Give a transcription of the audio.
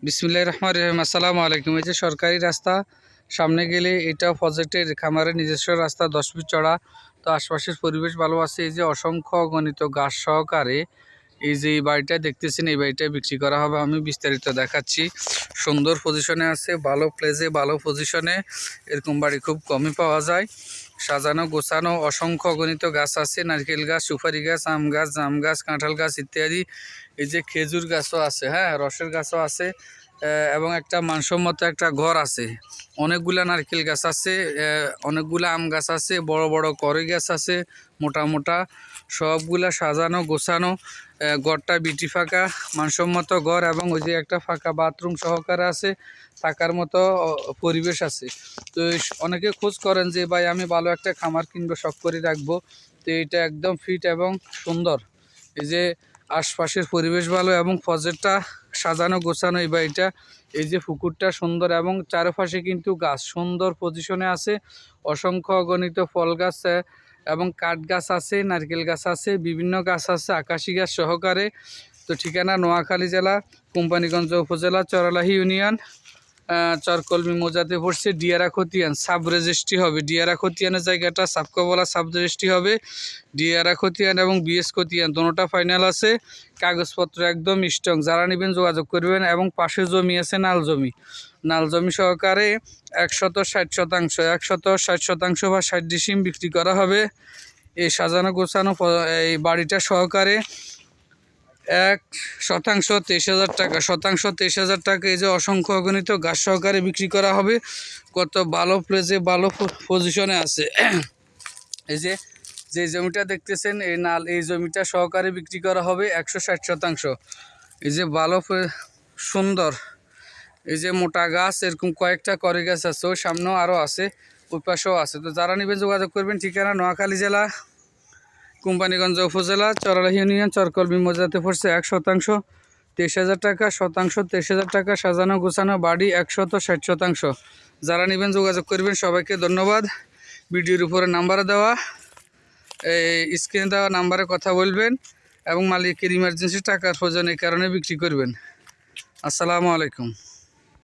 বিসমিল্লাহির রহমানির রহিম। আসসালামু আলাইকুম। এই যে সরকারি রাস্তা, সামনে গেলে এটা প্রজেক্টের খামারের নিজস্ব রাস্তা, 10 ফিট চড়া। তো আশপাশের পরিবেশ ভালো আছে। এই যে অসংখ্য অগণিত গাছ সহকারে এই যে এই বাড়িটা দেখতেছেন, এই বাড়িটা বিক্রি করা হবে। আমি বিস্তারিত দেখাচ্ছি। সুন্দর পজিশনে আছে, ভালো প্লেসে, ভালো পজিশনে। এরকম বাড়ি খুব কমই পাওয়া যায়। সাজানো গোছানো অসংখ্য অগণিত গাছ আছে, নারকেল গাছ, সুপারি গাছ, আম গাছ, জাম গাছ, কাঁঠাল গাছ ইত্যাদি। এই যে খেজুর গাছও আছে, হ্যাঁ, রসের গাছও আছে। এবং একটা মানসম্মত একটা ঘর আছে। অনেকগুলা নারকেল গাছ আছে, অনেকগুলা আম গাছ আছে, বড় বড় কড়ই গাছ আছে, মোটা মোটা। সবগুলা সাজানো গোছানো। ঘরটা বিটি ফাঁকা, মানসম্মত ঘর। এবং ওই যে একটা ফাঁকা বাথরুম সহকারে আছে, থাকার মতো পরিবেশ আছে। তো অনেকে খোঁজ করেন যে ভাই আমি ভালো একটা খামার কিনবো, শখ করে রাখবো। তো এটা একদম ফিট এবং সুন্দর। এই যে আশপাশের পরিবেশ ভালো এবং প্রজেক্টটা সাজানো গোছানো এই বাড়িটা। এই যে পুকুরটা সুন্দর এবং চারপাশে কিন্তু গাছ সুন্দর পজিশনে আছে। অসংখ্য অগণিত ফল গাছ এবং কাঠ গাছ আছে, নারকেল গাছ আছে, বিভিন্ন গাছ আছে, আকাশি গাছ সহকারে। তো ঠিকানা নোয়াখালী জেলা, কোম্পানিগঞ্জ উপজেলা, চরলাহি ইউনিয়ন, চরকলমি মৌজাতে পড়ছে। ডিয়ারা খতিয়ান সাব রেজিস্ট্রি হবে। ডিয়ারা খতিয়ানের জায়গাটা সাবকবলা সাব রেজিস্ট্রি হবে। ডিয়ারা খতিয়ান এবং বিএস খতিয়ান দোনোটা ফাইনাল আছে। কাগজপত্র একদম স্ট্রং। যারা নেবেন যোগাযোগ করবেন। এবং পাশে জমি আছে, নাল জমি সহকারে 160 শতাংশ, 160 শতাংশ বা 60 ডিসিম বিক্রি করা হবে। এই সাজানো গোছানো এই বাড়িটা সহকারে 1 শতাংশ 23,000 টাকা, 23,000 টাকা। এই যে অসংখ্য অগণিত গাছ সহকারে বিক্রি করা হবে। কত ভালো প্লেসে, ভালো পজিশনে আছে। এই যে যে জমিটা দেখতেছেন, এই জমিটা সহকারে বিক্রি করা হবে 160 শতাংশ। এই যে ভালো সুন্দর, এই যে মোটা গাছ, এরকম কয়েকটা করে গাছ আছে। ওই সামনেও আরও আছে, ওই পাশেও আছে। তো যারা নেবেন যোগাযোগ করবেন। ঠিকানা নোয়াখালী জেলা, কোম্পানিগঞ্জ উপজেলা, চরলাহি ইউনিয়ন, চরকলমি মৌজাতে পড়ছে। 1 শতাংশ 23,000 টাকা, 23,000 টাকা। সাজানো গোছানো বাড়ি 160 শতাংশ। যারা নেবেন যোগাযোগ করবেন। সবাইকে ধন্যবাদ। ভিডিওর উপরে নাম্বার দেওয়া, এই স্ক্রিনে দেওয়া নাম্বারে কথা বলবেন এবং মালিকের ইমার্জেন্সি টাকার প্রয়োজন, এই কারণে বিক্রি করবেন। আসসালামু আলাইকুম।